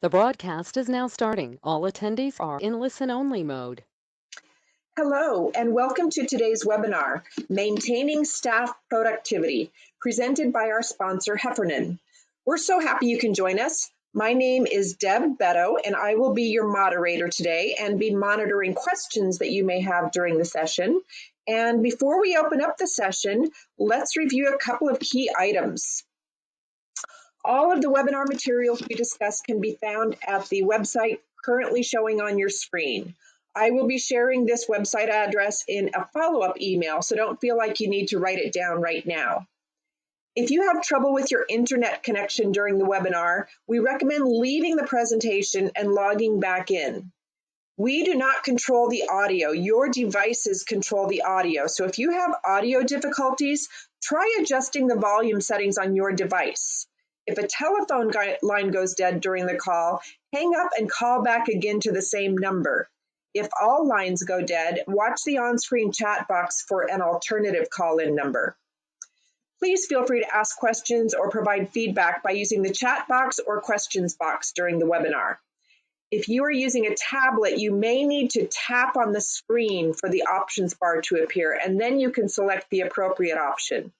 The broadcast is now starting. All attendees are in listen-only mode. Hello, and welcome to today's webinar, Maintaining Staff Productivity, presented by our sponsor, Heffernan. We're so happy you can join us. My name is Deb Beto, and I will be your moderator today and be monitoring questions that you may have during the session. And before we open up the session, let's review a couple of key items. All of the webinar materials we discuss can be found at the website currently showing on your screen. I will be sharing this website address in a follow-up email, so don't feel like you need to write it down right now. If you have trouble with your internet connection during the webinar, we recommend leaving the presentation and logging back in. We do not control the audio. Your devices control the audio. So if you have audio difficulties, try adjusting the volume settings on your device. If a telephone line goes dead during the call, hang up and call back again to the same number. If all lines go dead, watch the on-screen chat box for an alternative call-in number. Please feel free to ask questions or provide feedback by using the chat box or questions box during the webinar. If you are using a tablet, you may need to tap on the screen for the options bar to appear, and then you can select the appropriate option.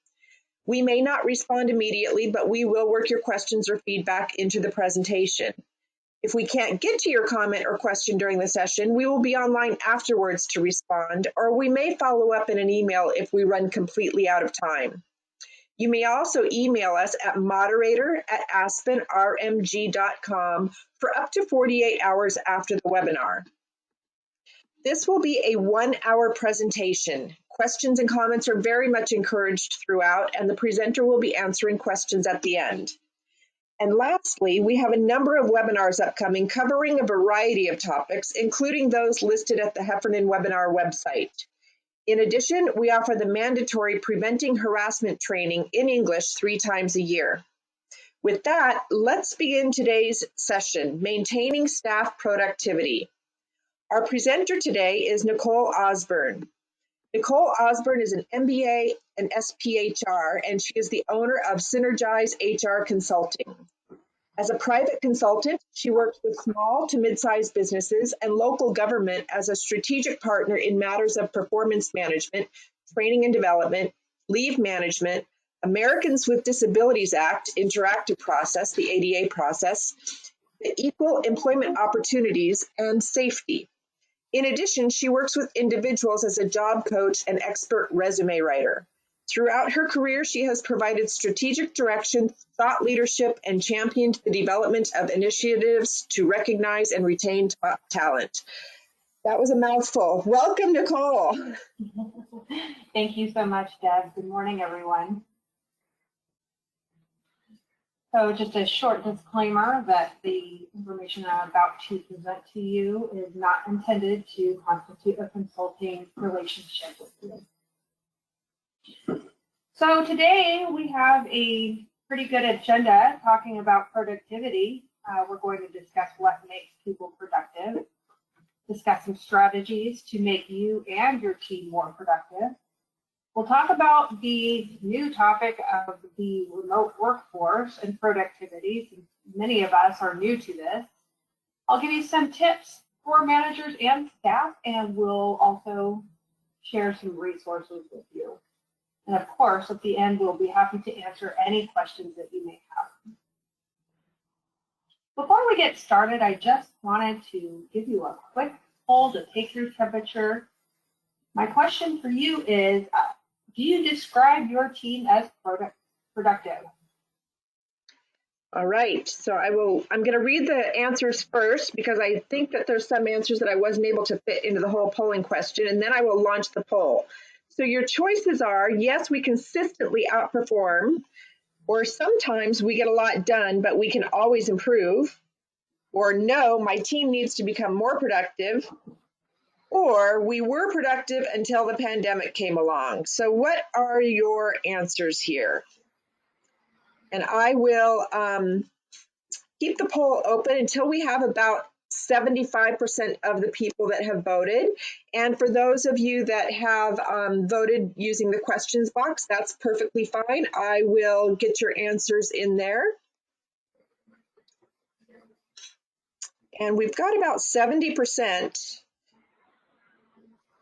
We may not respond immediately, but we will work your questions or feedback into the presentation. If we can't get to your comment or question during the session, we will be online afterwards to respond, or we may follow up in an email if we run completely out of time. You may also email us at moderator@aspenrmg.com for up to 48 hours after the webinar. This will be a 1-hour presentation. Questions and comments are very much encouraged throughout, and the presenter will be answering questions at the end. And lastly, we have a number of webinars upcoming covering a variety of topics, including those listed at the Heffernan webinar website. In addition, we offer the mandatory Preventing Harassment training in English 3 times a year. With that, let's begin today's session, Maintaining Staff Productivity. Our presenter today is Nicole Osborne. Nicole Osborne is an MBA and SPHR, and she is the owner of Synergize HR Consulting. As a private consultant, she works with small to mid-sized businesses and local government as a strategic partner in matters of performance management, training and development, leave management, Americans with Disabilities Act interactive process, the ADA process, equal employment opportunities, and safety. In addition, she works with individuals as a job coach and expert resume writer. Throughout her career, she has provided strategic direction, thought leadership, and championed the development of initiatives to recognize and retain top talent. That was a mouthful. Welcome, Nicole. Thank you so much, Deb. Good morning, everyone. So just a short disclaimer that the information I'm about to present to you is not intended to constitute a consulting relationship with you. So today we have a pretty good agenda talking about productivity. We're going to discuss what makes people productive, discuss some strategies to make you and your team more productive. We'll talk about the new topic of the remote workforce and productivity, since many of us are new to this. I'll give you some tips for managers and staff, and we'll also share some resources with you. And of course, at the end, we'll be happy to answer any questions that you may have. Before we get started, I just wanted to give you a quick poll to take your temperature. My question for you is, do you describe your team as productive? All right, so I'm going to read the answers first because I think that there's some answers that I wasn't able to fit into the whole polling question, and then I will launch the poll. So your choices are, yes, we consistently outperform, or sometimes we get a lot done, but we can always improve, or no, my team needs to become more productive, or we were productive until the pandemic came along. So what are your answers here? And I will keep the poll open until we have about 75% of the people that have voted. And for those of you that have voted using the questions box, that's perfectly fine. I will get your answers in there. And we've got about 70%.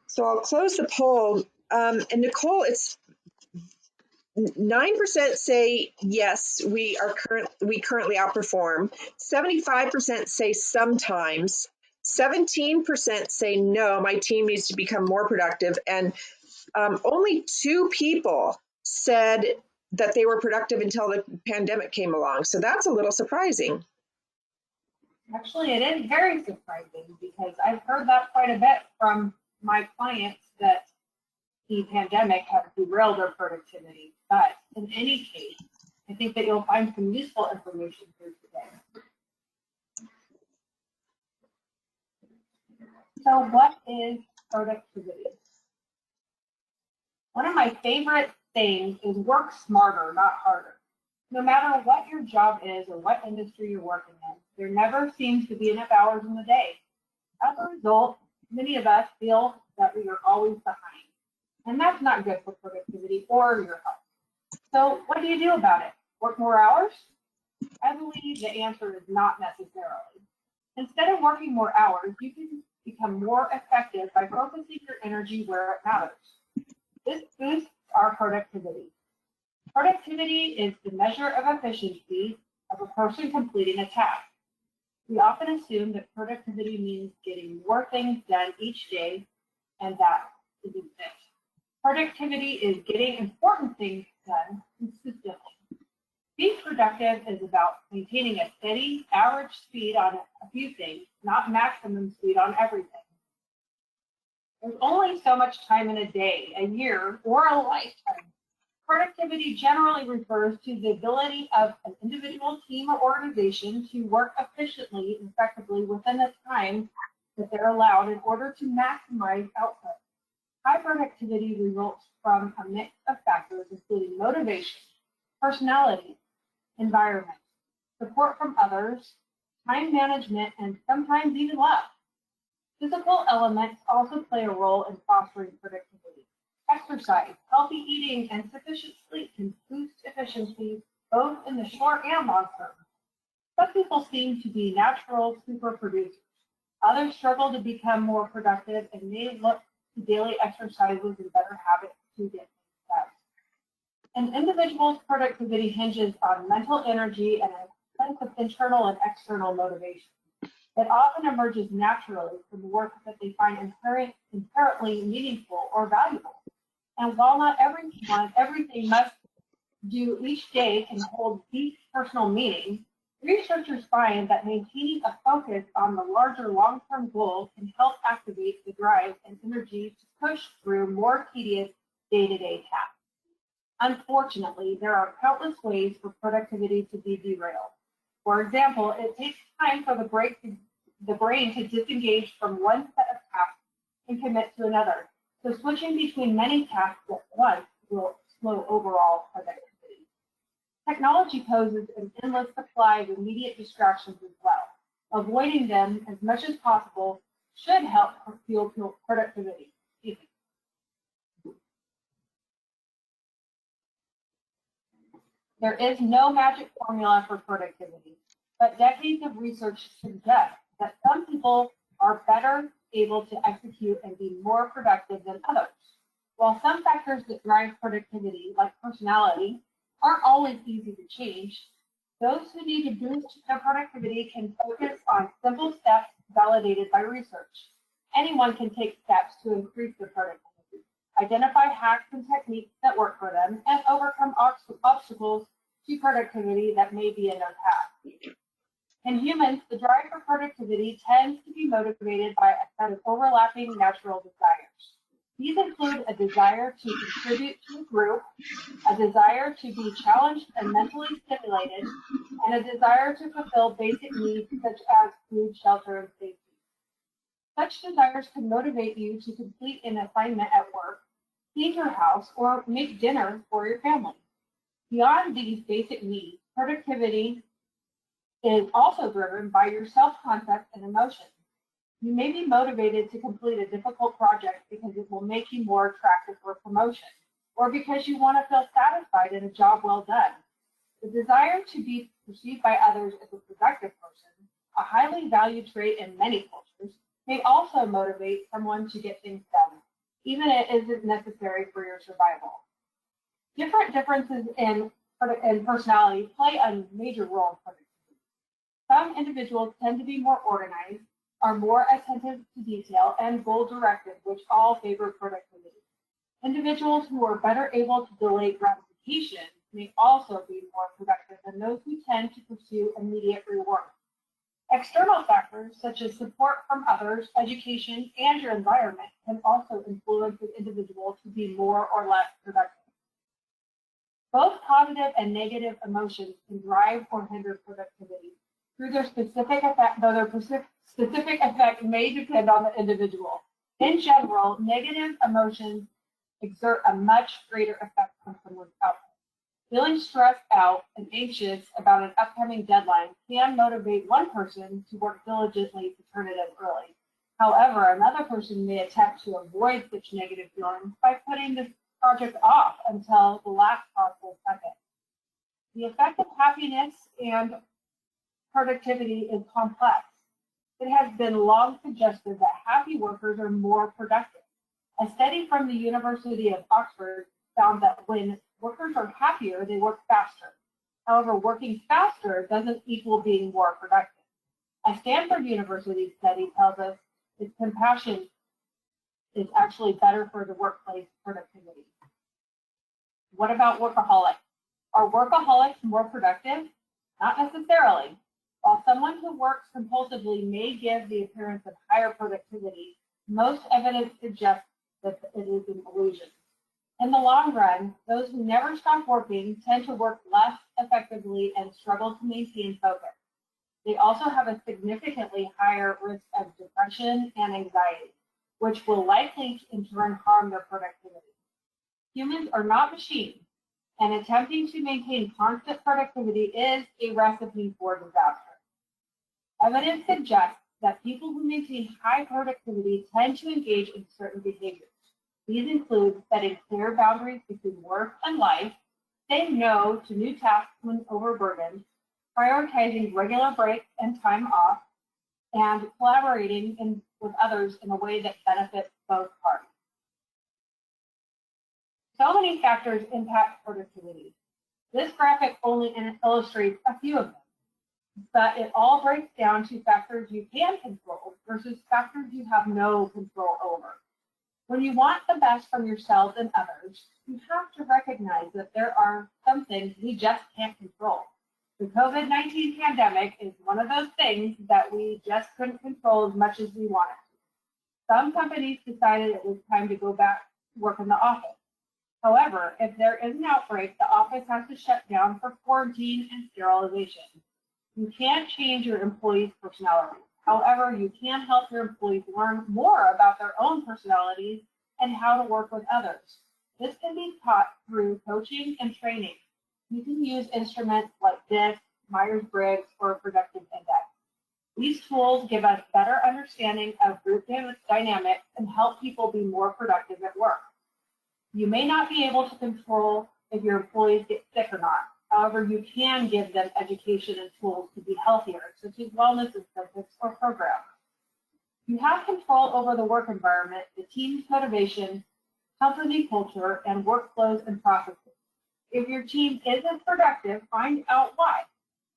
So I'll close the poll. And Nicole, it's 9% say yes, we currently outperform. 75% say sometimes. 17% say no, my team needs to become more productive. And only 2 people said that they were productive until the pandemic came along. So that's a little surprising. Actually, it is very surprising because I've heard that quite a bit from my clients that the pandemic has derailed their productivity. But in any case, I think that you'll find some useful information here today. So what is productivity? One of my favorite things is work smarter, not harder. No matter what your job is or what industry you're working in, there never seems to be enough hours in the day. As a result, many of us feel that we are always behind. And that's not good for productivity or your health. So what do you do about it? Work more hours? I believe the answer is not necessarily. Instead of working more hours, you can become more effective by focusing your energy where it matters. This boosts our productivity. Productivity is the measure of efficiency of a person completing a task. We often assume that productivity means getting more things done each day, and that isn't it. Productivity is getting important things done consistently. Being productive is about maintaining a steady, average speed on a few things, not maximum speed on everything. There's only so much time in a day, a year, or a lifetime. Productivity generally refers to the ability of an individual, team, or organization to work efficiently and effectively within the time that they're allowed in order to maximize output. High productivity results from a mix of factors, including motivation, personality, environment, support from others, time management, and sometimes even luck. Physical elements also play a role in fostering productivity. Exercise, healthy eating, and sufficient sleep can boost efficiency both in the short and long term. Some people seem to be natural super producers. Others struggle to become more productive and may look to daily exercises and better habits to get things done. An individual's productivity hinges on mental energy and a sense of internal and external motivation. It often emerges naturally from the work that they find inherently meaningful or valuable. And while not everything must do each day can hold deep personal meaning, researchers find that maintaining a focus on the larger long-term goal can help activate the drive and energy to push through more tedious day-to-day tasks. Unfortunately, there are countless ways for productivity to be derailed. For example, it takes time for the brain to disengage from one set of tasks and commit to another. So switching between many tasks at once will slow overall productivity. Technology poses an endless supply of immediate distractions as well. Avoiding them as much as possible should help fuel productivity. There is no magic formula for productivity, but decades of research suggest that some people are better able to execute and be more productive than others. While some factors that drive productivity, like personality, aren't always easy to change, those who need to boost their productivity can focus on simple steps validated by research. Anyone can take steps to increase their productivity, identify hacks and techniques that work for them, and overcome obstacles to productivity that may be in their path. In humans, the drive for productivity tends to be motivated by a set of overlapping natural desires. These include a desire to contribute to a group, a desire to be challenged and mentally stimulated, and a desire to fulfill basic needs such as food, shelter, and safety. Such desires can motivate you to complete an assignment at work, clean your house, or make dinner for your family. Beyond these basic needs, productivity is also driven by your self-concept and emotions. You may be motivated to complete a difficult project because it will make you more attractive for promotion, or because you want to feel satisfied in a job well done. The desire to be perceived by others as a productive person a highly valued trait in many cultures, may also motivate someone to get things done, even if it isn't necessary for your survival. Differences in personality play a major role in productivity. Some individuals tend to be more organized, are more attentive to detail, and goal-directed, which all favor productivity. Individuals who are better able to delay gratification may also be more productive than those who tend to pursue immediate reward. External factors such as support from others, education, and your environment can also influence an individual to be more or less productive. Both positive and negative emotions can drive or hinder productivity through their specific effect, though their specific effect may depend on the individual. In general, negative emotions exert a much greater effect on someone's output. Feeling stressed out and anxious about an upcoming deadline can motivate one person to work diligently to turn it in early. However, another person may attempt to avoid such negative feelings by putting the project off until the last possible second. The effect of happiness and productivity is complex. It has been long suggested that happy workers are more productive. A study from the University of Oxford found that when workers are happier, they work faster. However, working faster doesn't equal being more productive. A Stanford University study tells us that compassion is actually better for the workplace productivity. What about workaholics? Are workaholics more productive? Not necessarily. While someone who works compulsively may give the appearance of higher productivity, most evidence suggests that it is an illusion. In the long run, those who never stop working tend to work less effectively and struggle to maintain focus. They also have a significantly higher risk of depression and anxiety, which will likely in turn harm their productivity. Humans are not machines, and attempting to maintain constant productivity is a recipe for disaster. Evidence suggests that people who maintain high productivity tend to engage in certain behaviors. These include setting clear boundaries between work and life, saying no to new tasks when overburdened, prioritizing regular breaks and time off, and collaborating with others in a way that benefits both parties. So many factors impact productivity. This graphic only illustrates a few of them, but it all breaks down to factors you can control versus factors you have no control over. When you want the best from yourselves and others, you have to recognize that there are some things we just can't control. The COVID-19 pandemic is one of those things that we just couldn't control as much as we wanted to. Some companies decided it was time to go back to work in the office. However, if there is an outbreak, the office has to shut down for quarantine and sterilization. You can't change your employees' personalities. However, you can help your employees learn more about their own personalities and how to work with others. This can be taught through coaching and training. You can use instruments like DISC, Myers-Briggs, or Productive Index. These tools give us better understanding of group dynamics and help people be more productive at work. You may not be able to control if your employees get sick or not. However, you can give them education and tools to be healthier, such as wellness incentives or programs. You have control over the work environment, the team's motivation, company culture, and workflows and processes. If your team isn't productive, find out why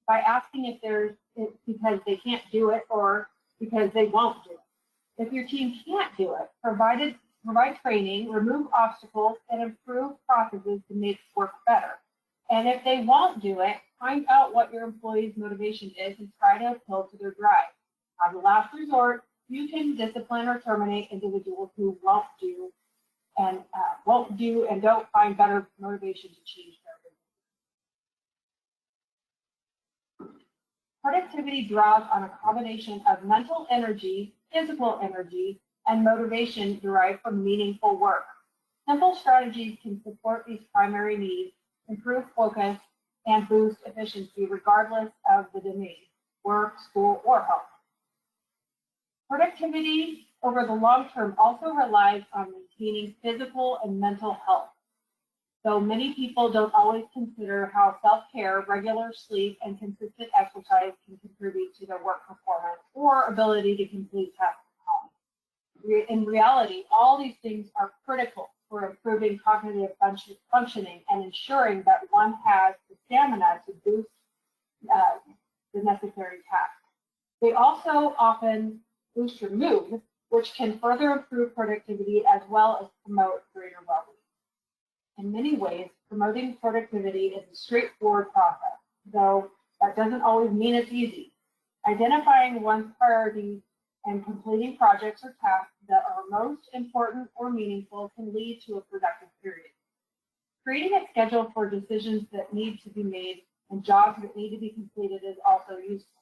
by asking if it's because they can't do it or because they won't do it. If your team can't do it, provide training, remove obstacles, and improve processes to make work better. And if they won't do it, find out what your employees' motivation is and try to appeal to their drive. As a last resort, you can discipline or terminate individuals who won't do and don't find better motivation to change their business. Productivity draws on a combination of mental energy, physical energy, and motivation derived from meaningful work. Simple strategies can support these primary needs, improve focus, and boost efficiency regardless of the domain, work, school, or home. Productivity over the long term also relies on maintaining physical and mental health. though many people don't always consider how self-care, regular sleep, and consistent exercise can contribute to their work performance or ability to complete tasks at home. In reality, all these things are critical for improving cognitive functioning and ensuring that one has the stamina to boost the necessary tasks. They also often boost your mood, which can further improve productivity as well as promote greater well-being. In many ways, promoting productivity is a straightforward process, though that doesn't always mean it's easy. Identifying one's priorities and completing projects or tasks that are most important or meaningful can lead to a productive period. Creating a schedule for decisions that need to be made and jobs that need to be completed is also useful.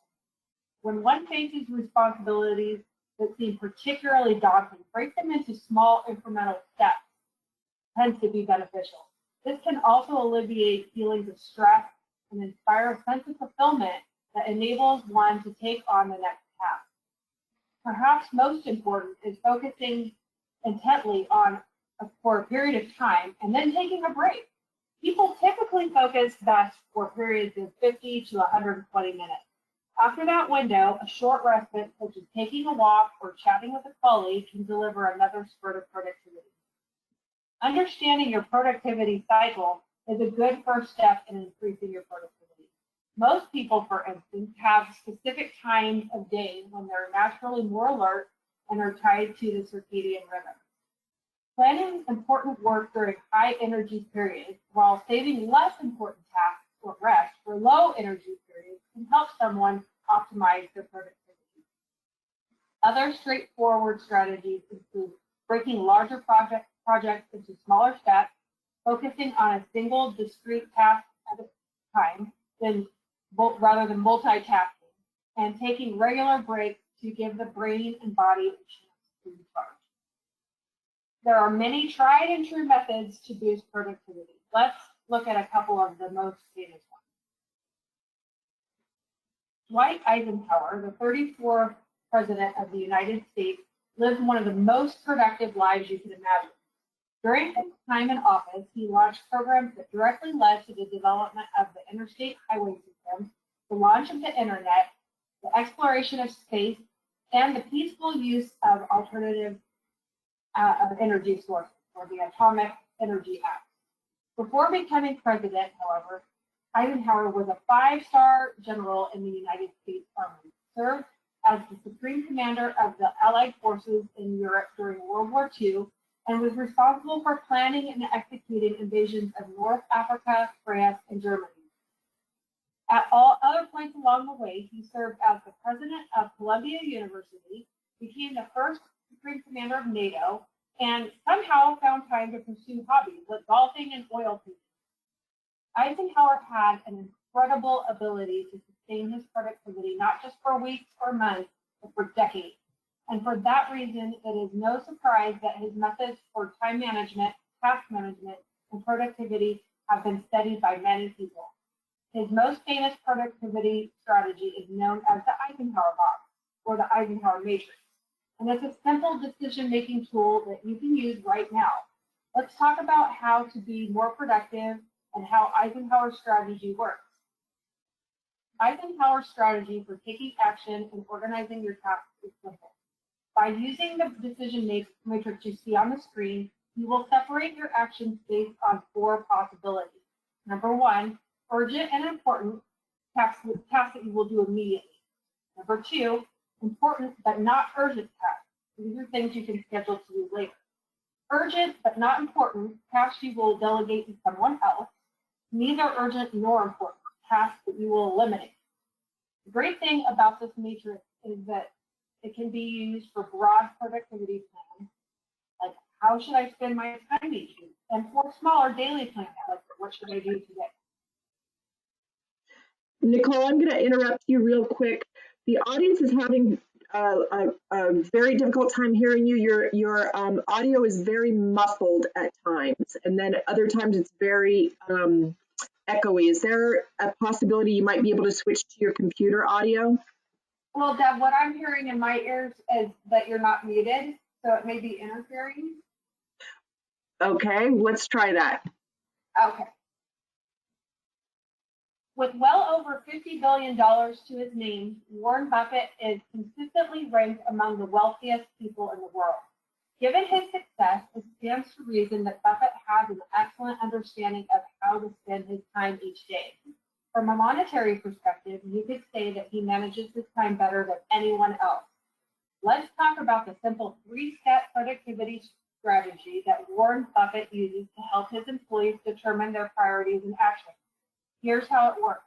When one faces responsibilities that seem particularly daunting, break them into small incremental steps tends to be beneficial. This can also alleviate feelings of stress and inspire a sense of fulfillment that enables one to take on the next task. Perhaps most important is focusing intently for a period of time and then taking a break. People typically focus best for periods of 50 to 120 minutes. After that window, a short respite, such as taking a walk or chatting with a colleague, can deliver another spurt of productivity. Understanding your productivity cycle is a good first step in increasing your productivity. Most people, for instance, have specific times of day when they're naturally more alert and are tied to the circadian rhythm. Planning important work during high energy periods while saving less important tasks or rest for low energy periods can help someone optimize their productivity. Other straightforward strategies include breaking larger projects into smaller steps, focusing on a single discrete task at a time rather than multitasking, and taking regular breaks to give the brain and body a chance to recharge. There are many tried and true methods to boost productivity. Let's look at a couple of the most famous ones. Dwight Eisenhower, the 34th President of the United States, lived one of the most productive lives you can imagine. During his time in office, he launched programs that directly led to the development of the interstate highway system, the launch of the internet, the exploration of space, and the peaceful use of alternative energy sources, or the Atomic Energy Act. Before becoming president, however, Eisenhower was a 5-star general in the United States Army, served as the Supreme Commander of the Allied forces in Europe during World War II, and was responsible for planning and executing invasions of North Africa, France, and Germany. At all other points along the way, he served as the president of Columbia University, became the first Supreme Commander of NATO, and somehow found time to pursue hobbies like golfing and oil painting. Eisenhower had an incredible ability to sustain his productivity, not just for weeks or months, but for decades. And for that reason, it is no surprise that his methods for time management, task management, and productivity have been studied by many people. His most famous productivity strategy is known as the Eisenhower box, or the Eisenhower matrix. And it's a simple decision-making tool that you can use right now. Let's talk about how to be more productive and how Eisenhower's strategy works. Eisenhower's strategy for taking action and organizing your tasks is simple. By using the decision matrix you see on the screen, you will separate your actions based on 4 possibilities. Number 1, urgent and important tasks that you will do immediately. Number 2, important but not urgent tasks. These are things you can schedule to do later. Urgent but not important tasks you will delegate to someone else. Neither urgent nor important tasks that you will eliminate. The great thing about this matrix is that it can be used for broad productivity plans, like how should I spend my time each week, and for smaller daily plans, like what should I do today. Nicole, I'm going to interrupt you real quick. The audience is having a very difficult time hearing you. Your audio is very muffled at times, and then at other times it's very echoey. Is there a possibility you might be able to switch to your computer audio? Well, Deb, what I'm hearing in my ears is that you're not muted, so it may be interfering. Okay, let's try that. Okay. With well over $50 billion to his name, Warren Buffett is consistently ranked among the wealthiest people in the world. Given his success, it stands to reason that Buffett has an excellent understanding of how to spend his time each day. From a monetary perspective, you could say that he manages his time better than anyone else. Let's talk about the simple three-step productivity strategy that Warren Buffett uses to help his employees determine their priorities and actions. Here's how it works.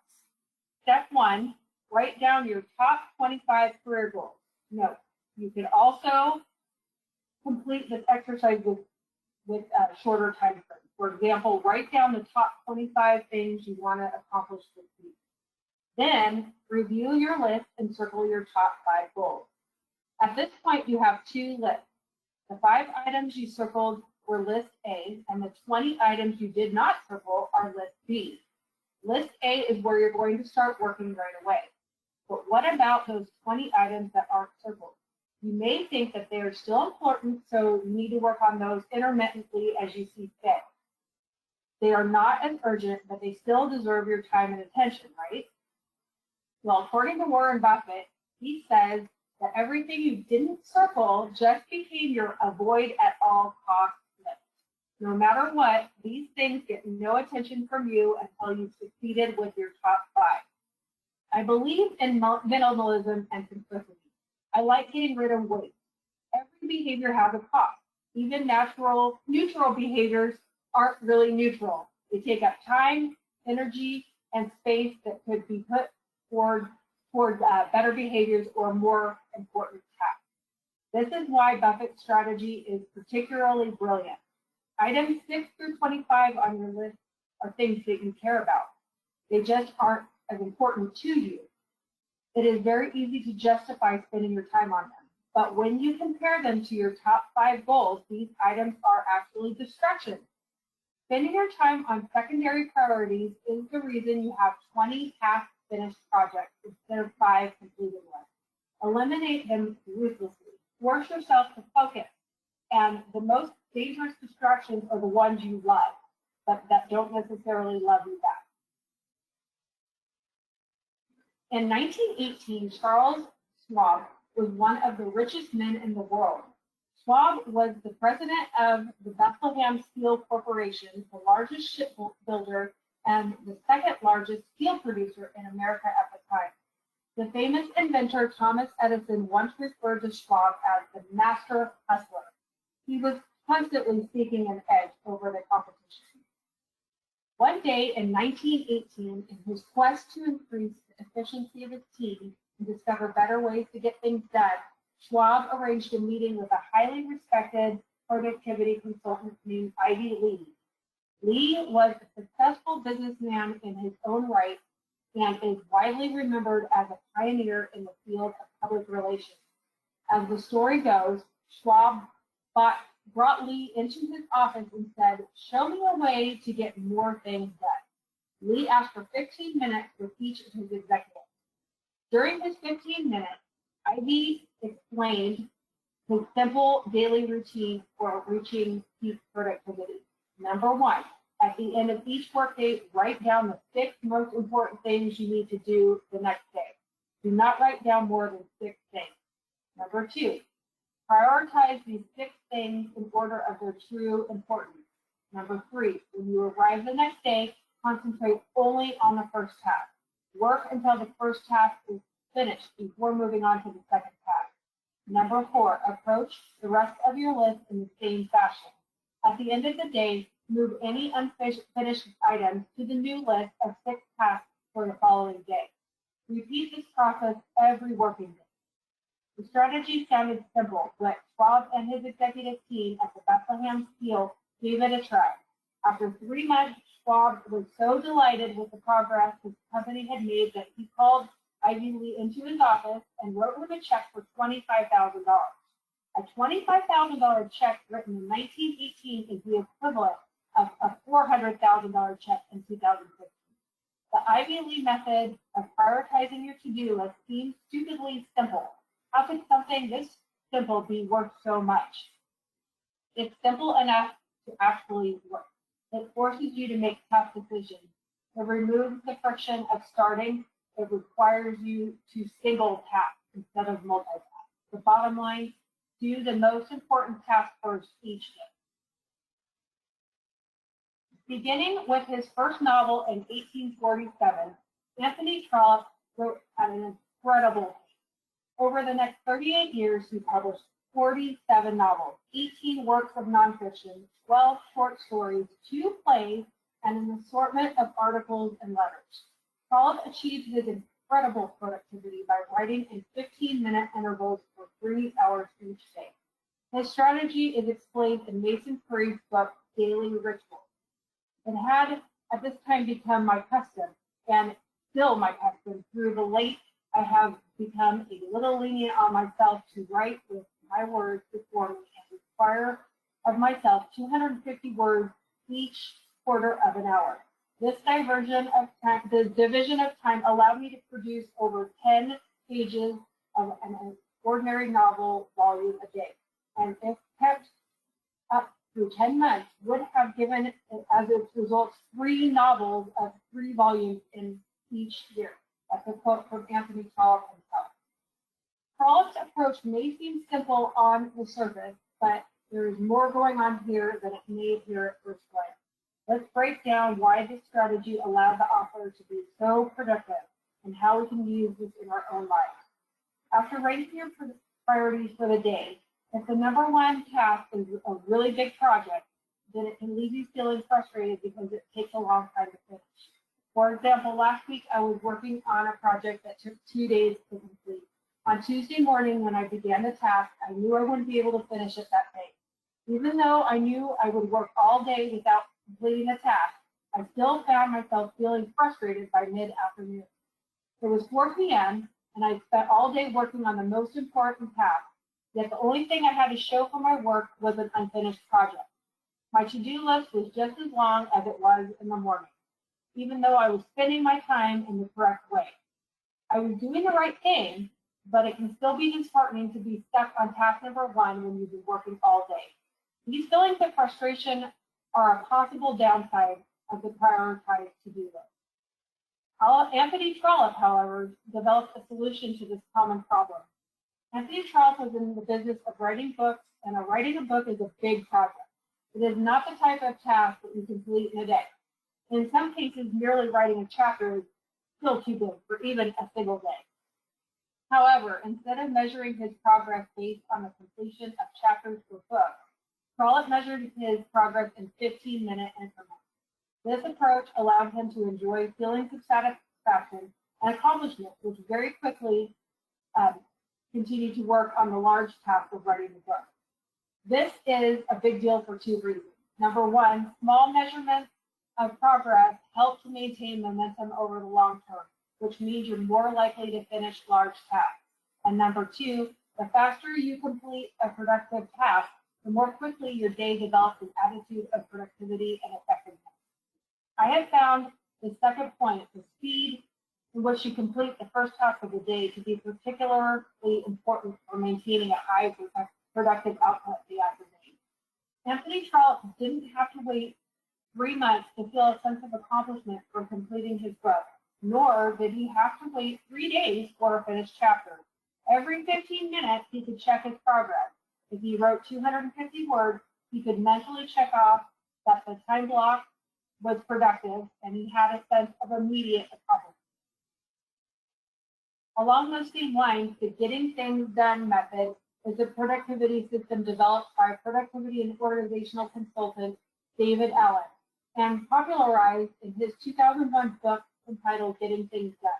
Step 1, write down your top 25 career goals. Note, you can also complete this exercise with shorter time frames. For example, write down the top 25 things you want to accomplish this week. Then review your list and circle your top 5 goals. At this point, you have 2 lists. The 5 items you circled were list A, and the 20 items you did not circle are list B. List A is where you're going to start working right away. But what about those 20 items that aren't circled? You may think that they are still important, so you need to work on those intermittently as you see fit. They are not as urgent, but they still deserve your time and attention, right? Well, according to Warren Buffett, he says that everything you didn't circle just became your avoid at all costs list. No matter what, these things get no attention from you until you've succeeded with your top 5. I believe in minimalism and simplicity. I like getting rid of waste. Every behavior has a cost. Even neutral behaviors aren't really neutral. They take up time, energy, and space that could be put toward better behaviors or more important tasks. This is why Buffett's strategy is particularly brilliant. Items 6 through 25 on your list are things that you care about. They just aren't as important to you. It is very easy to justify spending your time on them. But when you compare them to your top 5 goals, these items are actually distractions. Spending your time on secondary priorities is the reason you have 20 half-finished projects instead of 5 completed ones. Eliminate them ruthlessly. Force yourself to focus. And the most dangerous distractions are the ones you love, but that don't necessarily love you back. In 1918, Charles Schwab was one of the richest men in the world. Schwab was the president of the Bethlehem Steel Corporation, the largest shipbuilder and the second largest steel producer in America at the time. The famous inventor Thomas Edison once referred to Schwab as the master hustler. He was constantly seeking an edge over the competition. One day in 1918, in his quest to increase the efficiency of his team and discover better ways to get things done, Schwab arranged a meeting with a highly respected productivity consultant named Ivy Lee. Lee was a successful businessman in his own right and is widely remembered as a pioneer in the field of public relations. As the story goes, Schwab brought Lee into his office and said, "Show me a way to get more things done." Lee asked for 15 minutes with each of his executives. During his 15 minutes, Ivy explained his simple daily routine for reaching peak productivity. Number 1, at the end of each workday, write down the 6 most important things you need to do the next day. Do not write down more than 6 things. Number 2, prioritize these 6 things in order of their true importance. Number 3, when you arrive the next day, concentrate only on the first task. Work until the first task is finished before moving on to the second task. Number 4, approach the rest of your list in the same fashion. At the end of the day, move any unfinished items to the new list of 6 tasks for the following day. Repeat this process every working day. The strategy sounded simple, but Schwab and his executive team at the Bethlehem Steel gave it a try. After 3 months, Schwab was so delighted with the progress his company had made that he called Ivy Lee into his office and wrote him a check for $25,000. A $25,000 check written in 1918 is the equivalent of a $400,000 check in 2015. The Ivy Lee method of prioritizing your to-do list seems stupidly simple. How could something this simple be worth so much? It's simple enough to actually work. It forces you to make tough decisions. It removes the friction of starting. It requires you to single task instead of multitask. The bottom line, do the most important task first each day. Beginning with his first novel in 1847, Anthony Trollope wrote at an incredible pace. Over the next 38 years, he published 47 novels, 18 works of nonfiction, 12 short stories, 2 plays, and an assortment of articles and letters. Trollope achieved his incredible productivity by writing in 15-minute intervals for 3 hours each day. His strategy is explained in Mason Curry's book, Daily Rituals. It had at this time become my custom, and still my custom. Through the late, I have become a little lenient on myself to write with my words before me and require of myself 250 words each quarter of an hour. This division of time allowed me to produce over 10 pages of an ordinary novel volume a day, and if kept up through 10 months, would have given, as its results, 3 novels of 3 volumes in each year. That's a quote from Anthony Trollope himself. Trollope's approach may seem simple on the surface, but there is more going on here than it may appear at first glance. Let's break down why this strategy allowed the author to be so productive and how we can use this in our own lives. After writing your priorities for the day, if the number one task is a really big project, then it can leave you feeling frustrated because it takes a long time to finish. For example, last week I was working on a project that took 2 days to complete. On Tuesday morning, when I began the task, I knew I wouldn't be able to finish it that day. Even though I knew I would work all day without completing the task, I still found myself feeling frustrated by mid-afternoon. It was 4 p.m., and I spent all day working on the most important task. Yet the only thing I had to show for my work was an unfinished project. My to-do list was just as long as it was in the morning, even though I was spending my time in the correct way. I was doing the right thing, but it can still be disheartening to be stuck on task number 1 when you've been working all day. These feelings of frustration are a possible downside of the prioritized to-do list. Anthony Trollope, however, developed a solution to this common problem. Anthony Trollope was in the business of writing books, and writing a book is a big project. It is not the type of task that you complete in a day. In some cases, merely writing a chapter is still too big for even a single day. However, instead of measuring his progress based on the completion of chapters per book, Trollope measured his progress in 15-minute increments. This approach allowed him to enjoy feelings of satisfaction and accomplishment, which very quickly continue to work on the large task of writing the book. This is a big deal for 2 reasons. Number 1, small measurements of progress help to maintain momentum over the long term, which means you're more likely to finish large tasks. And number 2, the faster you complete a productive task, the more quickly your day develops an attitude of productivity and effectiveness. I have found the second point, the speed in which you complete the first task of the day, to be particularly important for maintaining a high productive output the afternoon. Anthony Trollope didn't have to wait 3 months to feel a sense of accomplishment for completing his book, nor did he have to wait 3 days for a finished chapter. Every 15 minutes, he could check his progress. If he wrote 250 words, he could mentally check off that the time block was productive, and he had a sense of immediate accomplishment. Along those same lines, the Getting Things Done method is a productivity system developed by productivity and organizational consultant David Allen and popularized in his 2001 book entitled Getting Things Done.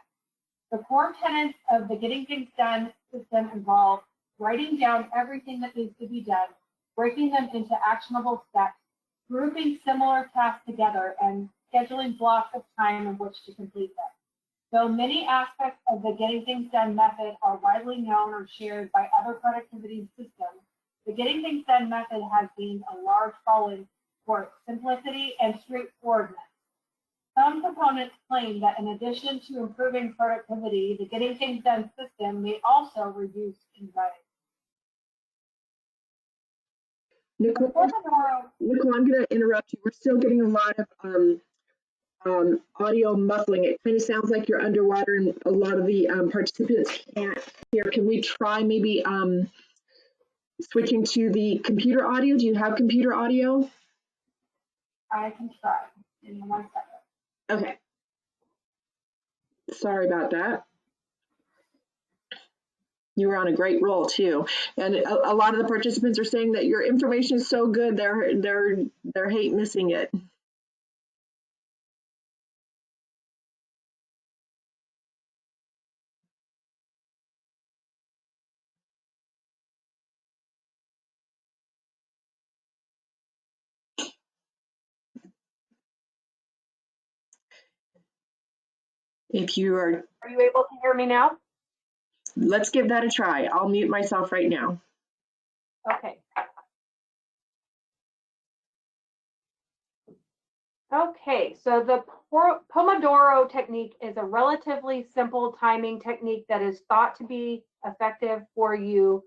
The core tenets of the Getting Things Done system involve writing down everything that needs to be done, breaking them into actionable steps, grouping similar tasks together, and scheduling blocks of time in which to complete them. Though many aspects of the Getting Things Done method are widely known or shared by other productivity systems, the Getting Things Done method has gained a large following for its simplicity and straightforwardness. Some proponents claim that in addition to improving productivity, the Getting Things Done system may also reduce anxiety. Nicole, Pomodoro, Nicole, I'm going to interrupt you. We're still getting a lot of audio muffling. It kind of sounds like you're underwater and a lot of the participants can't hear. Can we try maybe switching to the computer audio? Do you have computer audio? I can try in 1 second. Okay. Sorry about that. You were on a great roll too, and a lot of the participants are saying that your information is so good they're hate missing it. If you are, Are you able to hear me now? let's give that a try. I'll mute myself right now. Okay. Okay, so the Pomodoro technique is a relatively simple timing technique that is thought to be effective for you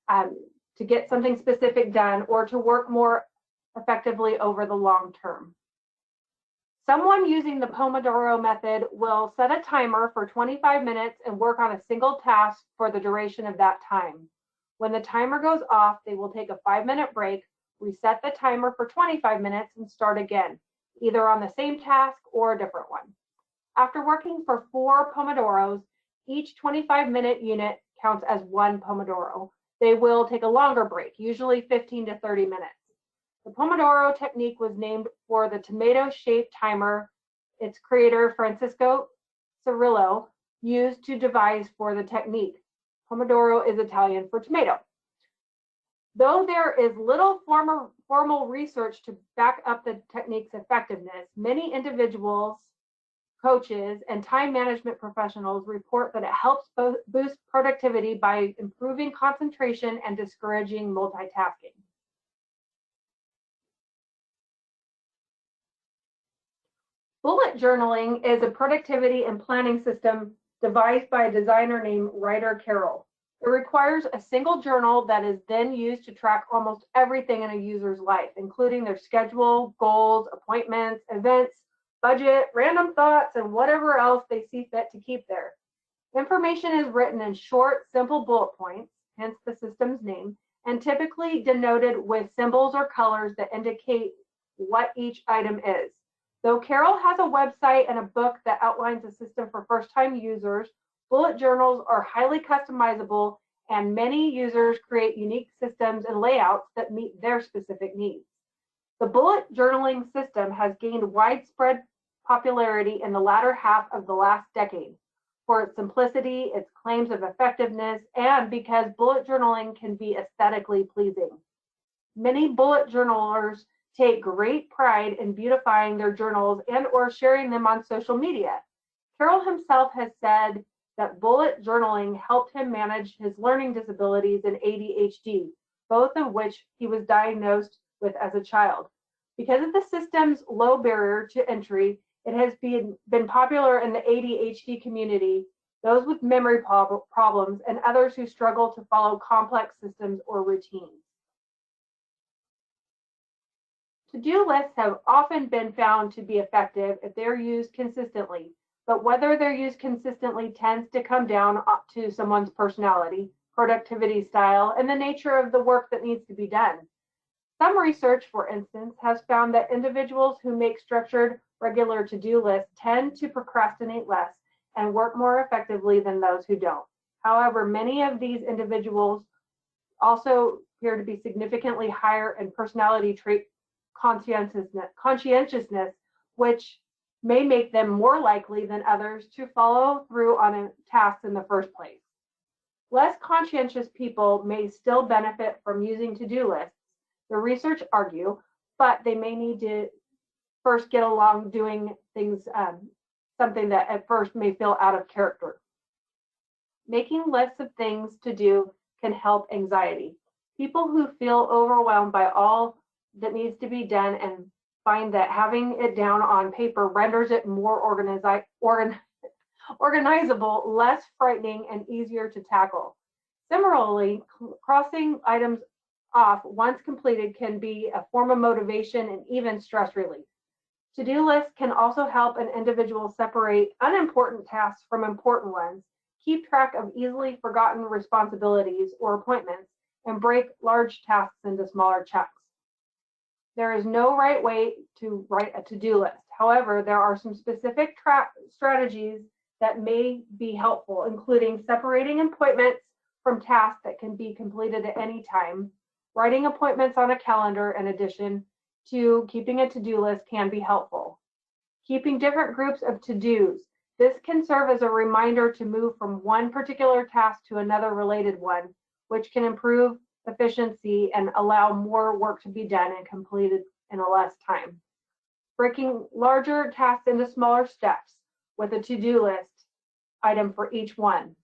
to get something specific done or to work more effectively over the long term. Someone using the Pomodoro method will set a timer for 25 minutes and work on a single task for the duration of that time. When the timer goes off, they will take a 5-minute break, reset the timer for 25 minutes, and start again, either on the same task or a different one. After working for 4 Pomodoros, each 25-minute unit counts as 1 Pomodoro. They will take a longer break, usually 15 to 30 minutes. The Pomodoro technique was named for the tomato-shaped timer its creator, Francisco Cirillo, used to devise for the technique. Pomodoro is Italian for tomato. Though there is little formal research to back up the technique's effectiveness, many individuals, coaches, and time management professionals report that it helps boost productivity by improving concentration and discouraging multitasking. Bullet journaling is a productivity and planning system devised by a designer named Ryder Carroll. It requires a single journal that is then used to track almost everything in a user's life, including their schedule, goals, appointments, events, budget, random thoughts, and whatever else they see fit to keep there. Information is written in short, simple bullet points, hence the system's name, and typically denoted with symbols or colors that indicate what each item is. Though Carroll has a website and a book that outlines a system for first-time users, bullet journals are highly customizable, and many users create unique systems and layouts that meet their specific needs. The bullet journaling system has gained widespread popularity in the latter half of the last decade for its simplicity, its claims of effectiveness, and because bullet journaling can be aesthetically pleasing. Many bullet journalers take great pride in beautifying their journals and or sharing them on social media. Carroll himself has said that bullet journaling helped him manage his learning disabilities and ADHD, both of which he was diagnosed with as a child. Because of the system's low barrier to entry, it has been popular in the ADHD community, those with memory problems, and others who struggle to follow complex systems or routines. To-do lists have often been found to be effective if they're used consistently, but whether they're used consistently tends to come down to someone's personality, productivity style, and the nature of the work that needs to be done. Some research, for instance, has found that individuals who make structured, regular to-do lists tend to procrastinate less and work more effectively than those who don't. However, many of these individuals also appear to be significantly higher in personality trait conscientiousness, which may make them more likely than others to follow through on a task in the first place. Less conscientious people may still benefit from using to-do lists, the research argue, but they may need to first get along doing things, something that at first may feel out of character. Making lists of things to do can help anxiety. People who feel overwhelmed by all that needs to be done and find that having it down on paper renders it more organizable, less frightening, and easier to tackle. Similarly, crossing items off once completed can be a form of motivation and even stress relief. To-do lists can also help an individual separate unimportant tasks from important ones, keep track of easily forgotten responsibilities or appointments, and break large tasks into smaller chunks. There is no right way to write a to-do list. However, there are some specific strategies that may be helpful, including separating appointments from tasks that can be completed at any time. Writing appointments on a calendar, in addition to keeping a to-do list, can be helpful. Keeping different groups of to-dos. This can serve as a reminder to move from one particular task to another related one, which can improve efficiency and allow more work to be done and completed in a less time. Breaking larger tasks into smaller steps with a to-do list item for each one.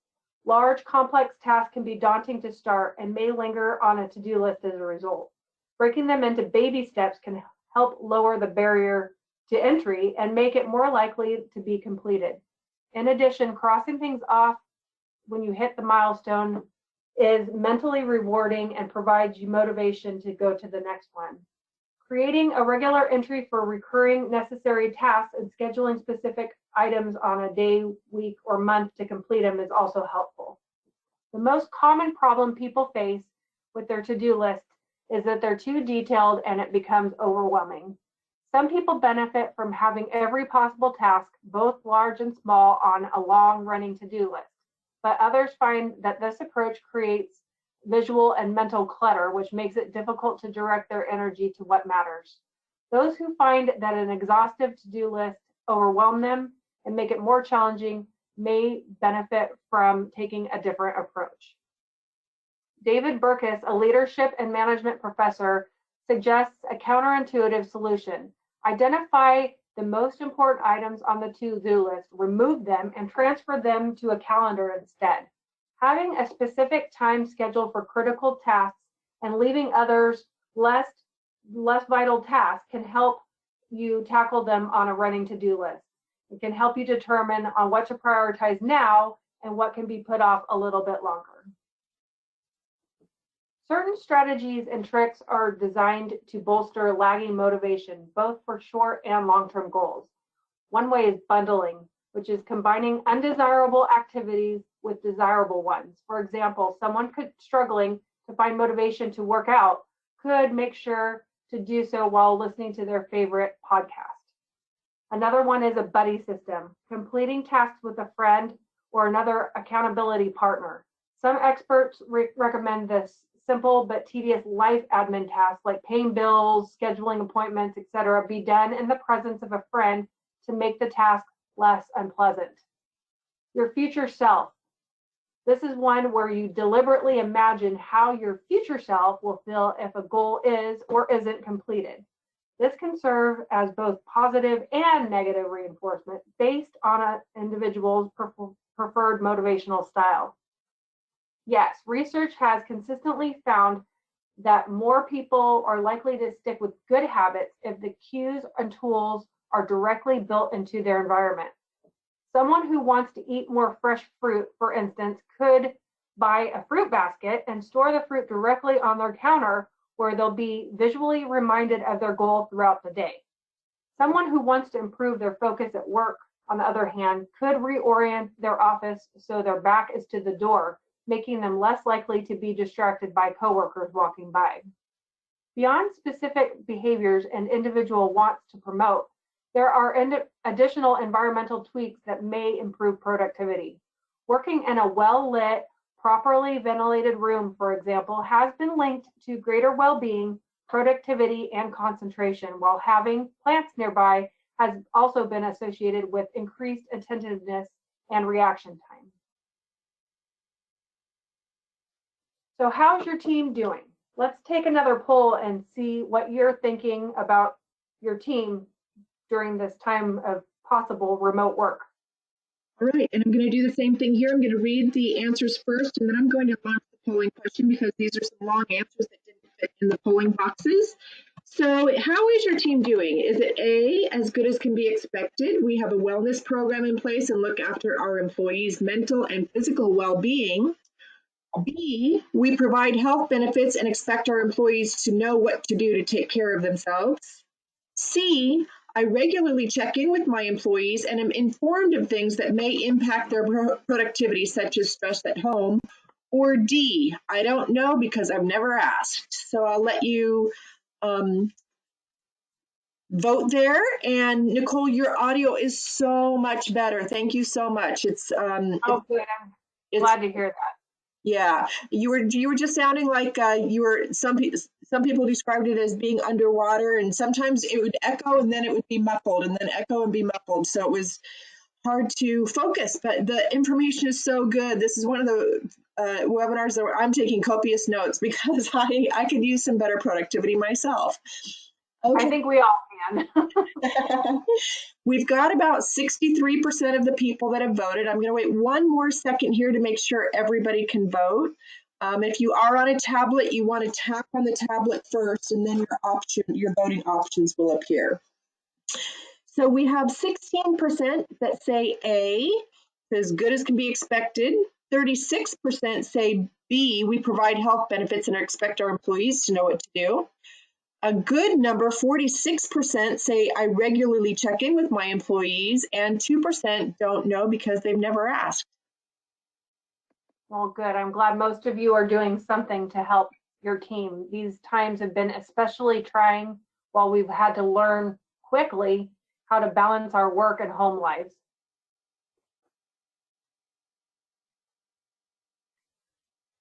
Large, complex tasks can be daunting to start and may linger on a to-do list as a result. Breaking them into baby steps can help lower the barrier to entry and make it more likely to be completed. In addition, crossing things off when you hit the milestone is mentally rewarding and provides you motivation to go to the next one. Creating a regular entry for recurring necessary tasks and scheduling specific items on a day, week, or month to complete them is also helpful. The most common problem people face with their to-do list is that they're too detailed and it becomes overwhelming. Some people benefit from having every possible task, both large and small, on a long-running to-do list, but others find that this approach creates visual and mental clutter, which makes it difficult to direct their energy to what matters. Those who find that an exhaustive to-do list overwhelm them and make it more challenging may benefit from taking a different approach. David Burkus, a leadership and management professor, suggests a counterintuitive solution. Identify the most important items on the to-do list, remove them, and transfer them to a calendar instead. Having a specific time scheduled for critical tasks and leaving others less vital tasks can help you tackle them on a running to-do list. It can help you determine on what to prioritize now and what can be put off a little bit longer. Certain strategies and tricks are designed to bolster lagging motivation, both for short and long-term goals. One way is bundling, which is combining undesirable activities with desirable ones. For example, someone struggling to find motivation to work out could make sure to do so while listening to their favorite podcast. Another one is a buddy system, completing tasks with a friend or another accountability partner. Some experts recommend this simple but tedious life admin tasks like paying bills, scheduling appointments, etc., be done in the presence of a friend to make the task less unpleasant. Your future self. This is one where you deliberately imagine how your future self will feel if a goal is or isn't completed. This can serve as both positive and negative reinforcement based on an individual's preferred motivational style. Yes, research has consistently found that more people are likely to stick with good habits if the cues and tools are directly built into their environment. Someone who wants to eat more fresh fruit, for instance, could buy a fruit basket and store the fruit directly on their counter where they'll be visually reminded of their goal throughout the day. Someone who wants to improve their focus at work, on the other hand, could reorient their office so their back is to the door, making them less likely to be distracted by coworkers walking by. Beyond specific behaviors an individual wants to promote, there are additional environmental tweaks that may improve productivity. Working in a well-lit, properly ventilated room, for example, has been linked to greater well-being, productivity, and concentration, while having plants nearby has also been associated with increased attentiveness and reaction time. So how's your team doing? Let's take another poll and see what you're thinking about your team during this time of possible remote work. All right, and I'm going to do the same thing here. I'm going to read the answers first, and then I'm going to launch the polling question because these are some long answers that didn't fit in the polling boxes. So how is your team doing? Is it A, as good as can be expected? We have a wellness program in place and look after our employees' mental and physical well-being. B, we provide health benefits and expect our employees to know what to do to take care of themselves. C, I regularly check in with my employees and am informed of things that may impact their productivity, such as stress at home. Or D, I don't know because I've never asked. So I'll let you vote there. And Nicole, your audio is so much better. Thank you so much. Oh, good. I'm It's glad to hear that. yeah. You were just sounding like you were some people described it as being underwater, and sometimes it would echo and then it would be muffled and then echo and be muffled. So it was hard to focus, but the information is so good. This is one of the webinars that I'm taking copious notes because I could use some better productivity myself. Okay. I think we all can. We've got about 63% of the people that have voted. I'm going to wait one more second here to make sure everybody can vote. If you are on a tablet, you want to tap on the tablet first, and then your voting options will appear. So we have 16% that say A, as good as can be expected. 36% say B, we provide health benefits and expect our employees to know what to do. A good number, 46%, say I regularly check in with my employees, and 2% don't know because they've never asked. Well, good. I'm glad most of you are doing something to help your team. These times have been especially trying while we've had to learn quickly how to balance our work and home lives.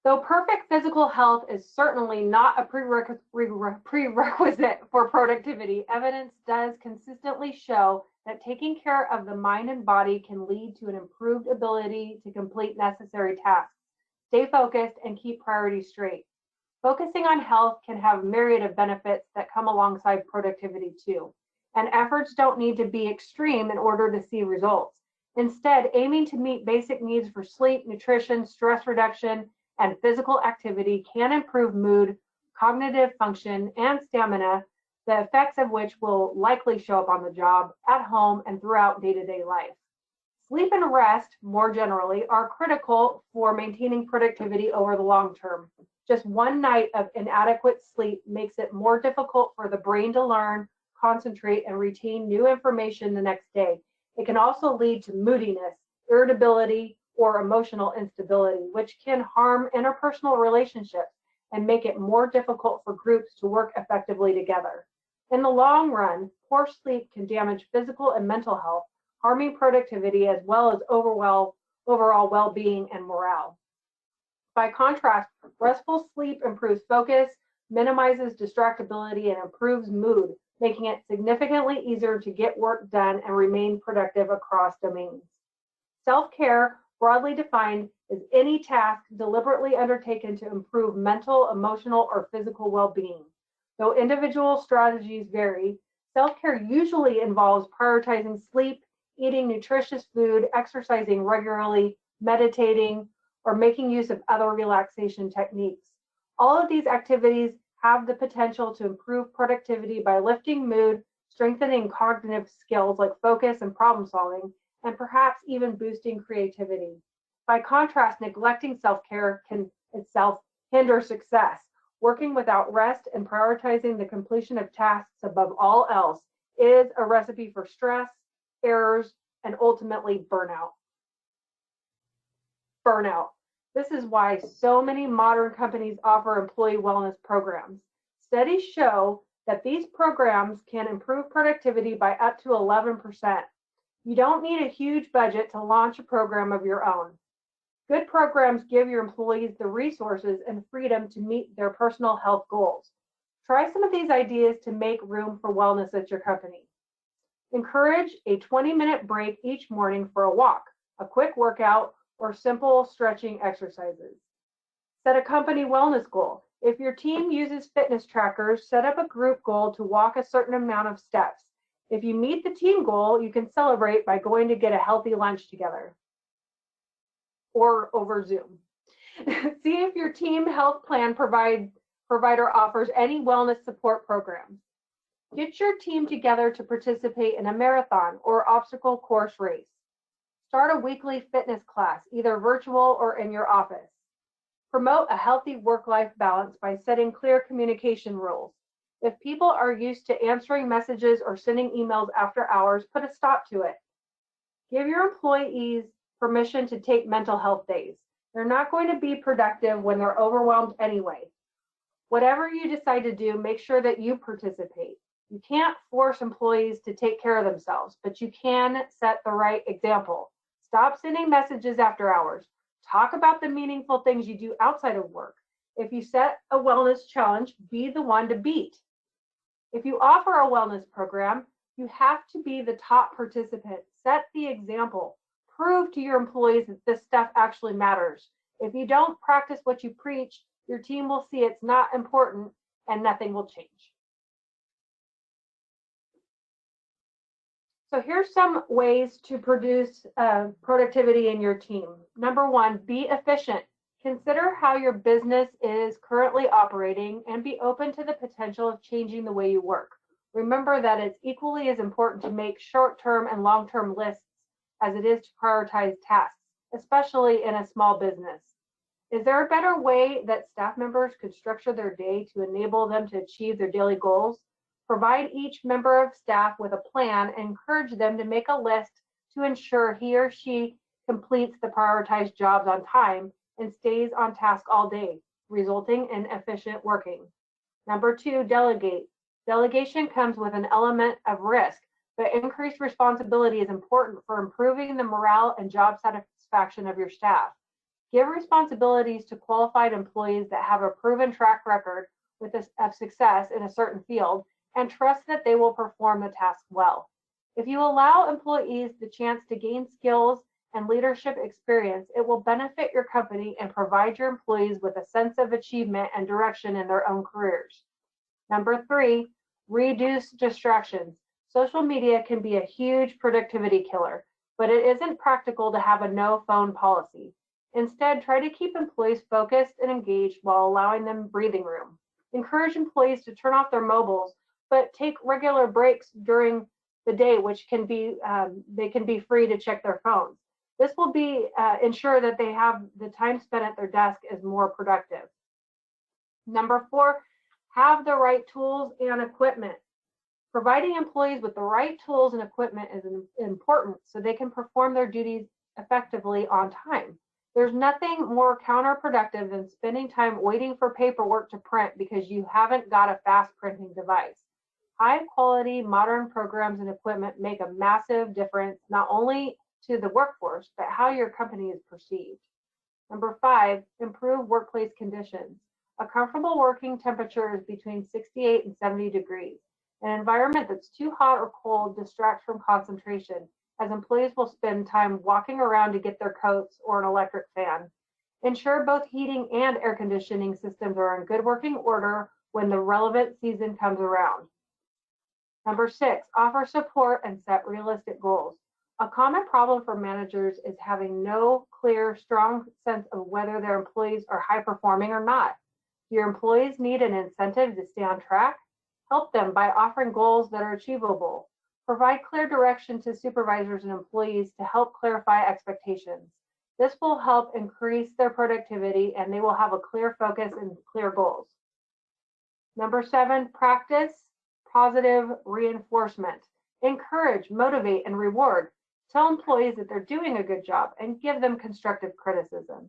Though perfect physical health is certainly not a prerequisite for productivity, evidence does consistently show that taking care of the mind and body can lead to an improved ability to complete necessary tasks, stay focused, and keep priorities straight. Focusing on health can have myriad of benefits that come alongside productivity too, and efforts don't need to be extreme in order to see results. Instead, aiming to meet basic needs for sleep, nutrition, stress reduction, and physical activity can improve mood, cognitive function, and stamina, the effects of which will likely show up on the job, at home, and throughout day-to-day life. Sleep and rest, more generally, are critical for maintaining productivity over the long term. Just one night of inadequate sleep makes it more difficult for the brain to learn, concentrate, and retain new information the next day. It can also lead to moodiness, irritability, or emotional instability, which can harm interpersonal relationships and make it more difficult for groups to work effectively together. In the long run, poor sleep can damage physical and mental health, harming productivity as well as overall well-being and morale. By contrast, restful sleep improves focus, minimizes distractibility, and improves mood, making it significantly easier to get work done and remain productive across domains. Self-care, broadly defined, is any task deliberately undertaken to improve mental, emotional, or physical well-being. Though individual strategies vary, self-care usually involves prioritizing sleep, eating nutritious food, exercising regularly, meditating, or making use of other relaxation techniques. All of these activities have the potential to improve productivity by lifting mood, strengthening cognitive skills like focus and problem solving, and perhaps even boosting creativity. By contrast, neglecting self-care can itself hinder success. Working without rest and prioritizing the completion of tasks above all else is a recipe for stress, errors, and ultimately burnout. This is why so many modern companies offer employee wellness programs. Studies show that these programs can improve productivity by up to 11%. You don't need a huge budget to launch a program of your own. Good programs give your employees the resources and freedom to meet their personal health goals. Try some of these ideas to make room for wellness at your company. Encourage a 20-minute break each morning for a walk, a quick workout, or simple stretching exercises. Set a company wellness goal. If your team uses fitness trackers, set up a group goal to walk a certain amount of steps. If you meet the team goal, you can celebrate by going to get a healthy lunch together or over Zoom. See if your team health plan provider offers any wellness support programs. Get your team together to participate in a marathon or obstacle course race. Start a weekly fitness class, either virtual or in your office. Promote a healthy work-life balance by setting clear communication rules. If people are used to answering messages or sending emails after hours, put a stop to it. Give your employees permission to take mental health days. They're not going to be productive when they're overwhelmed anyway. Whatever you decide to do, make sure that you participate. You can't force employees to take care of themselves, but you can set the right example. Stop sending messages after hours. Talk about the meaningful things you do outside of work. If you set a wellness challenge, be the one to beat. If you offer a wellness program, you have to be the top participant. Set the example. Prove to your employees that this stuff actually matters. If you don't practice what you preach, your team will see it's not important and nothing will change. So here's some ways to produce productivity in your team. Number one, be efficient. Consider how your business is currently operating and be open to the potential of changing the way you work. Remember that it's equally as important to make short-term and long-term lists as it is to prioritize tasks, especially in a small business. Is there a better way that staff members could structure their day to enable them to achieve their daily goals? Provide each member of staff with a plan and encourage them to make a list to ensure he or she completes the prioritized jobs on time and stays on task all day, resulting in efficient working. Number two, delegate. Delegation comes with an element of risk, but increased responsibility is important for improving the morale and job satisfaction of your staff. Give responsibilities to qualified employees that have a proven track record of success in a certain field and trust that they will perform the task well. If you allow employees the chance to gain skills and leadership experience, it will benefit your company and provide your employees with a sense of achievement and direction in their own careers. Number three, reduce distractions. Social media can be a huge productivity killer, but it isn't practical to have a no phone policy. Instead, try to keep employees focused and engaged while allowing them breathing room. Encourage employees to turn off their mobiles, but take regular breaks during the day, which can be they can be free to check their phones. This will ensure that they have the time spent at their desk is more productive. Number four, have the right tools and equipment. Providing employees with the right tools and equipment is important so they can perform their duties effectively on time. There's nothing more counterproductive than spending time waiting for paperwork to print because you haven't got a fast printing device. High quality modern programs and equipment make a massive difference not only to the workforce, but how your company is perceived. Number five, improve workplace conditions. A comfortable working temperature is between 68 and 70 degrees. An environment that's too hot or cold distracts from concentration, as employees will spend time walking around to get their coats or an electric fan. Ensure both heating and air conditioning systems are in good working order when the relevant season comes around. Number six, offer support and set realistic goals. A common problem for managers is having no clear, strong sense of whether their employees are high performing or not. Do your employees need an incentive to stay on track? Help them by offering goals that are achievable. Provide clear direction to supervisors and employees to help clarify expectations. This will help increase their productivity and they will have a clear focus and clear goals. Number seven, practice positive reinforcement. Encourage, motivate, and reward. Tell employees that they're doing a good job and give them constructive criticism.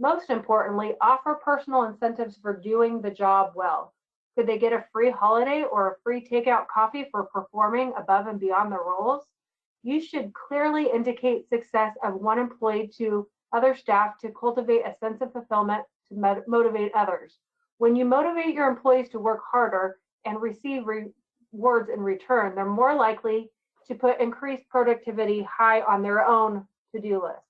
Most importantly, offer personal incentives for doing the job well. Could they get a free holiday or a free takeout coffee for performing above and beyond their roles? You should clearly indicate success of one employee to other staff to cultivate a sense of fulfillment to motivate others. When you motivate your employees to work harder and receive rewards in return, they're more likely to put increased productivity high on their own to-do list.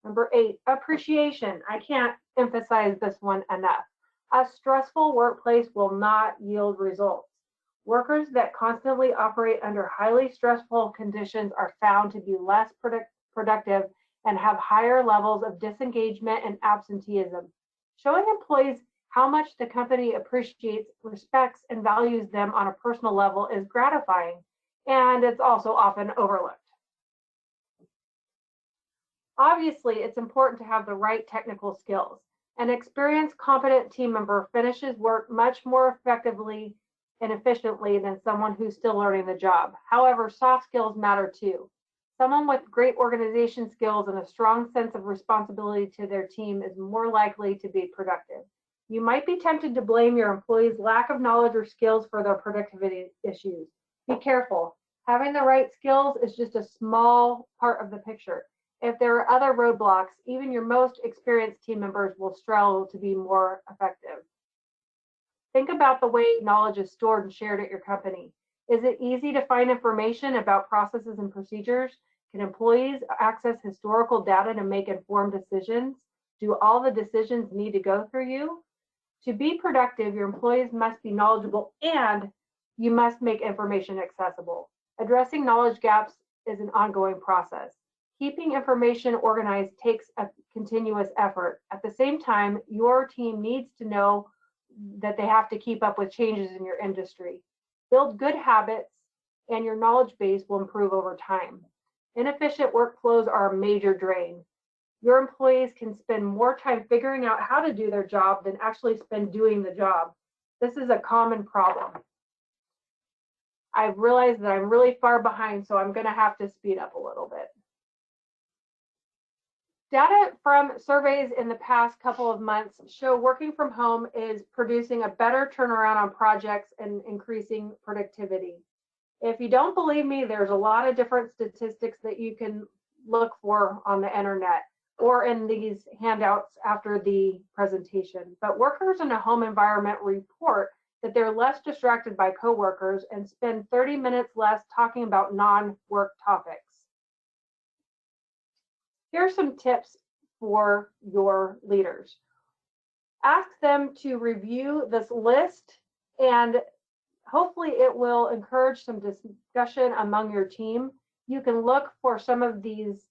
Number eight, appreciation. I can't emphasize this one enough. A stressful workplace will not yield results. Workers that constantly operate under highly stressful conditions are found to be less productive and have higher levels of disengagement and absenteeism. Showing employees how much the company appreciates, respects, and values them on a personal level is gratifying, and it's also often overlooked. Obviously, it's important to have the right technical skills. An experienced, competent team member finishes work much more effectively and efficiently than someone who's still learning the job. However, soft skills matter too. Someone with great organization skills and a strong sense of responsibility to their team is more likely to be productive. You might be tempted to blame your employees' lack of knowledge or skills for their productivity issues. Be careful. Having the right skills is just a small part of the picture. If there are other roadblocks, even your most experienced team members will struggle to be more effective. Think about the way knowledge is stored and shared at your company. Is it easy to find information about processes and procedures? Can employees access historical data to make informed decisions? Do all the decisions need to go through you? To be productive, your employees must be knowledgeable and you must make information accessible. Addressing knowledge gaps is an ongoing process. Keeping information organized takes a continuous effort. At the same time, your team needs to know that they have to keep up with changes in your industry. Build good habits and your knowledge base will improve over time. Inefficient workflows are a major drain. Your employees can spend more time figuring out how to do their job than actually spend doing the job. This is a common problem. I've realized that I'm really far behind, so I'm going to have to speed up a little bit. Data from surveys in the past couple of months show working from home is producing a better turnaround on projects and increasing productivity. If you don't believe me, there's a lot of different statistics that you can look for on the internet or in these handouts after the presentation. But workers in a home environment report that they're less distracted by coworkers and spend 30 minutes less talking about non-work topics. Here are some tips for your leaders. Ask them to review this list and hopefully it will encourage some discussion among your team. You can look for some of these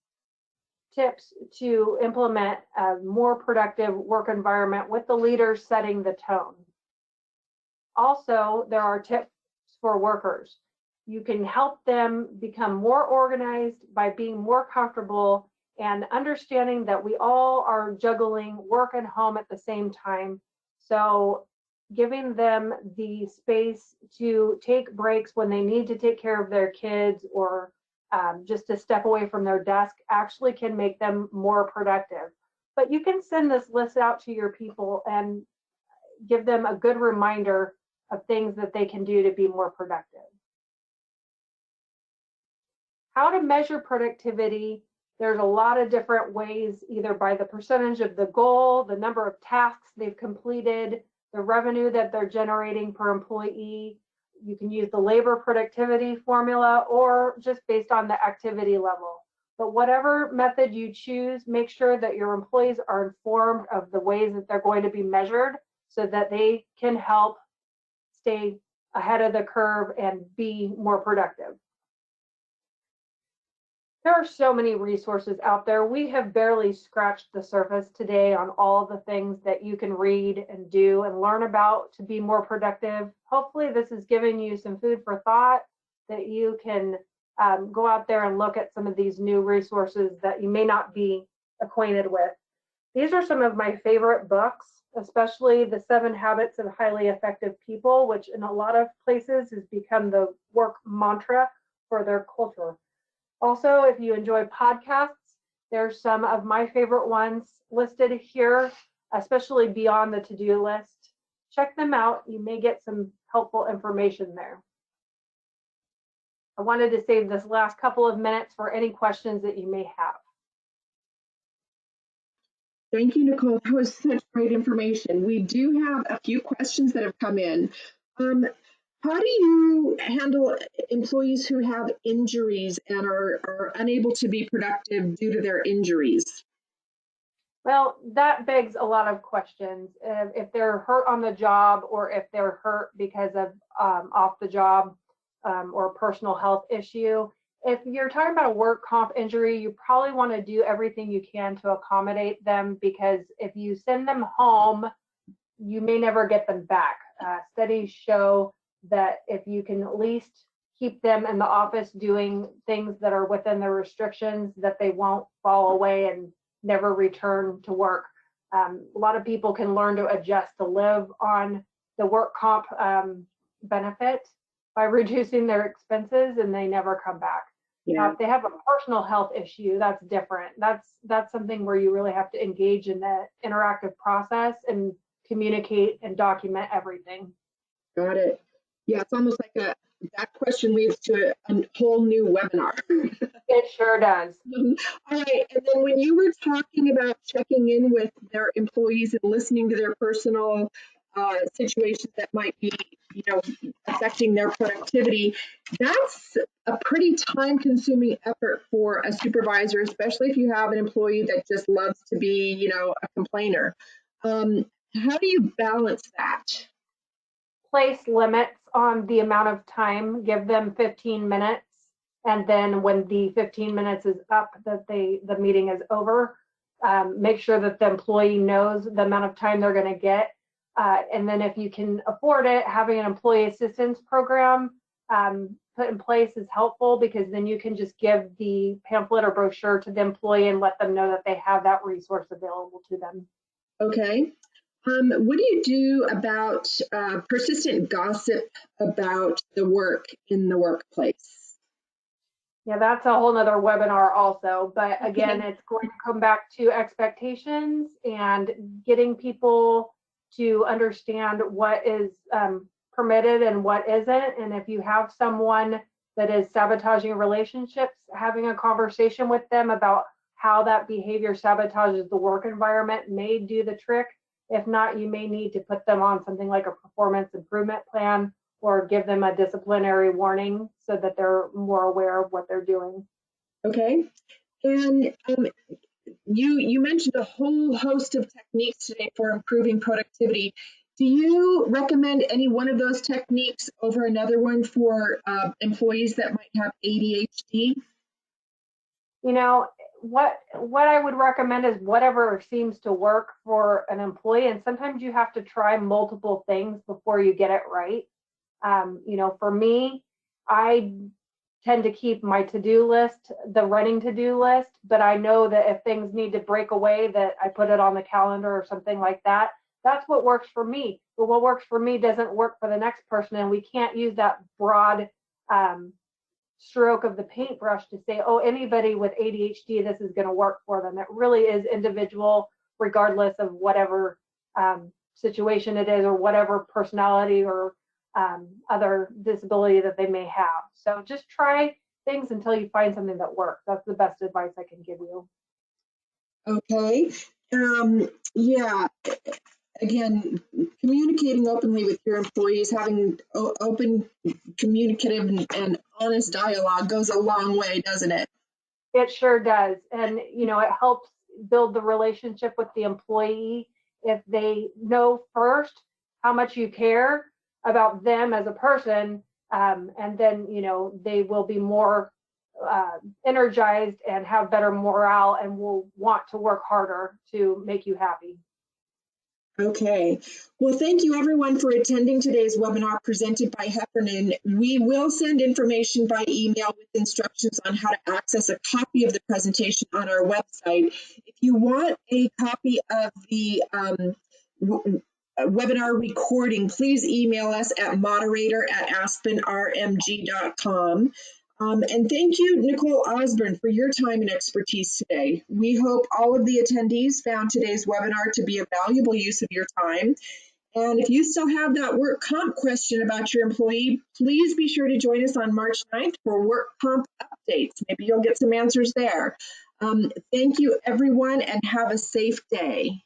tips to implement a more productive work environment with the leaders setting the tone. Also, there are tips for workers. You can help them become more organized by being more comfortable and understanding that we all are juggling work and home at the same time. So giving them the space to take breaks when they need to take care of their kids or just to step away from their desk actually can make them more productive. But you can send this list out to your people and give them a good reminder of things that they can do to be more productive. How to measure productivity. There's a lot of different ways, either by the percentage of the goal, the number of tasks they've completed, the revenue that they're generating per employee. You can use the labor productivity formula or just based on the activity level. But whatever method you choose, make sure that your employees are informed of the ways that they're going to be measured so that they can help stay ahead of the curve and be more productive. There are so many resources out there. We have barely scratched the surface today on all the things that you can read and do and learn about to be more productive. Hopefully this has given you some food for thought that you can go out there and look at some of these new resources that you may not be acquainted with. These are some of my favorite books, especially The 7 Habits of Highly Effective People, which in a lot of places has become the work mantra for their culture. Also, if you enjoy podcasts, there's some of my favorite ones listed here, especially Beyond the To-Do List. Check them out. You may get some helpful information there. I wanted to save this last couple of minutes for any questions that you may have. Thank you, Nicole. That was such great information. We do have a few questions that have come in. How do you handle employees who have injuries and are unable to be productive due to their injuries? Well, that begs a lot of questions. If they're hurt on the job or if they're hurt because of off the job or personal health issue. If you're talking about a work comp injury, you probably want to do everything you can to accommodate them, because if you send them home, you may never get them back. Studies show that if you can at least keep them in the office doing things that are within the restrictions, that they won't fall away and never return to work. A lot of people can learn to adjust to live on the work comp benefit by reducing their expenses, and they never come back. Yeah. If they have a personal health issue, that's different. That's something where you really have to engage in the interactive process and communicate and document everything. Got it. Yeah, it's almost like that question leads to a whole new webinar. It sure does. All right, and then when you were talking about checking in with their employees and listening to their personal situations that might be, affecting their productivity, that's a pretty time-consuming effort for a supervisor, especially if you have an employee that just loves to be, a complainer. How do you balance that? Place limits on the amount of time. Give them 15 minutes. And then when the 15 minutes is up, that the meeting is over, make sure that the employee knows the amount of time they're going to get. And then if you can afford it, having an employee assistance program put in place is helpful, because then you can just give the pamphlet or brochure to the employee and let them know that they have that resource available to them. Okay. What do you do about persistent gossip about the work in the workplace? Yeah, that's a whole nother webinar also. But again, it's going to come back to expectations and getting people to understand what is permitted and what isn't. And if you have someone that is sabotaging relationships, having a conversation with them about how that behavior sabotages the work environment may do the trick. If not, you may need to put them on something like a performance improvement plan, or give them a disciplinary warning so that they're more aware of what they're doing. Okay. And you mentioned a whole host of techniques today for improving productivity. Do you recommend any one of those techniques over another one for employees that might have ADHD? What I would recommend is whatever seems to work for an employee. And sometimes you have to try multiple things before you get it right. For me, I tend to keep my to-do list, the running to-do list, but I know that if things need to break away, that I put it on the calendar or something like that. That's what works for me. But what works for me doesn't work for the next person. And we can't use that broad stroke of the paintbrush to say, oh, anybody with ADHD, this is going to work for them. It really is individual, regardless of whatever situation it is, or whatever personality or other disability that they may have. So just try things until you find something that works. That's the best advice I can give you. Okay. Yeah. Again, communicating openly with your employees, having open, communicative, and honest dialogue goes a long way, doesn't it? It sure does. And, it helps build the relationship with the employee if they know first how much you care about them as a person, and then, they will be more energized and have better morale and will want to work harder to make you happy. Okay. Well, thank you everyone for attending today's webinar presented by Heffernan. We will send information by email with instructions on how to access a copy of the presentation on our website. If you want a copy of the webinar recording, please email us at moderator@aspenrmg.com. And thank you, Nicole Osborne, for your time and expertise today. We hope all of the attendees found today's webinar to be a valuable use of your time. And if you still have that work comp question about your employee, please be sure to join us on March 9th for work comp updates. Maybe you'll get some answers there. Thank you, everyone, and have a safe day.